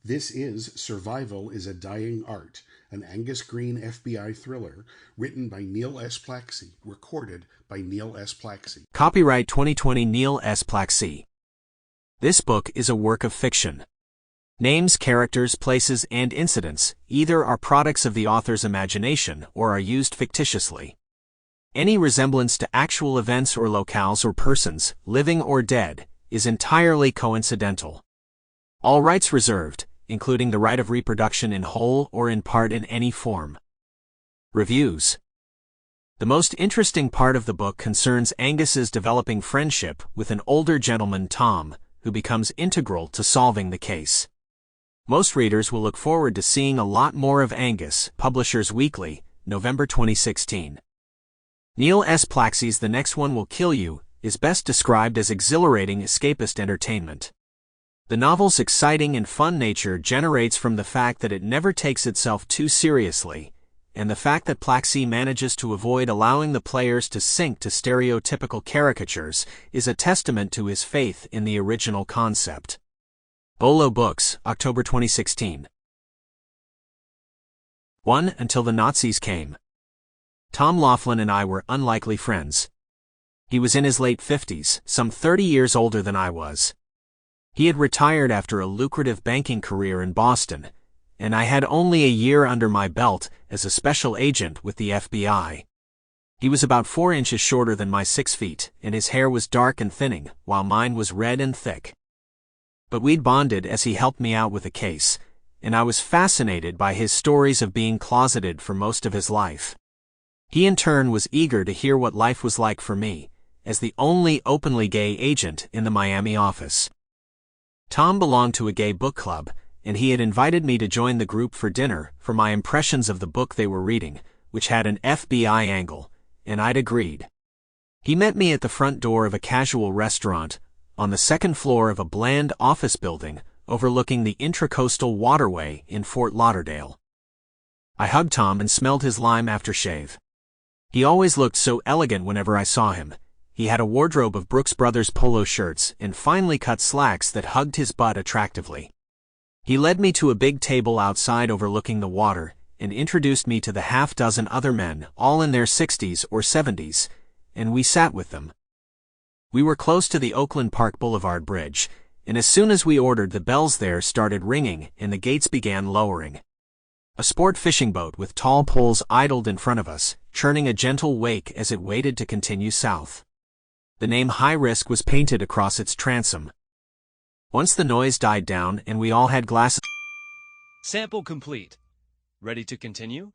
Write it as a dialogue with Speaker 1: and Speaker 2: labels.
Speaker 1: This is Survival is a Dying Art, an Angus Green FBI thriller written by Neil S. Plakcy, recorded by Neil S. Plakcy.
Speaker 2: Copyright 2020 Neil S. Plakcy. This book is a work of fiction. Names, characters, places, and incidents either are products of the author's imagination or are used fictitiously. Any resemblance to actual events or locales or persons, living or dead, is entirely coincidental. All rights reserved, including the right of reproduction in whole or in part in any form. Reviews. The most interesting part of the book concerns Angus's developing friendship with an older gentleman, Tom, who becomes integral to solving the case. Most readers will look forward to seeing a lot more of Angus. Publishers Weekly, November 2016. Neil S. Plakcy's The Next One Will Kill You is best described as exhilarating escapist entertainment. The novel's exciting and fun nature generates from the fact that it never takes itself too seriously, and the fact that Plakcy manages to avoid allowing the players to sink to stereotypical caricatures is a testament to his faith in the original concept. Bolo Books, October 2016. 1. Until the Nazis Came. Tom Laughlin and I were unlikely friends. He was in his late 50s, some 30 years older than I was. He had retired after a lucrative banking career in Boston, and I had only a year under my belt as a special agent with the FBI. He was about 4 inches shorter than my 6 feet, and his hair was dark and thinning, while mine was red and thick. But we'd bonded as he helped me out with a case, and I was fascinated by his stories of being closeted for most of his life. He in turn was eager to hear what life was like for me, as the only openly gay agent in the Miami office. Tom belonged to a gay book club, and he had invited me to join the group for dinner for my impressions of the book they were reading, which had an FBI angle, and I'd agreed. He met me at the front door of a casual restaurant, on the second floor of a bland office building overlooking the Intracoastal Waterway in Fort Lauderdale. I hugged Tom and smelled his lime aftershave. He always looked so elegant whenever I saw him. He had a wardrobe of Brooks Brothers polo shirts and finely cut slacks that hugged his butt attractively. He led me to a big table outside overlooking the water and introduced me to the half-dozen other men, all in their 60s or 70s, and we sat with them. We were close to the Oakland Park Boulevard Bridge, and as soon as we ordered, the bells there started ringing and the gates began lowering. A sport fishing boat with tall poles idled in front of us, churning a gentle wake as it waited to continue south. The name High Risk was painted across its transom. Once the noise died down and we all had glasses.
Speaker 3: Sample complete. Ready to continue?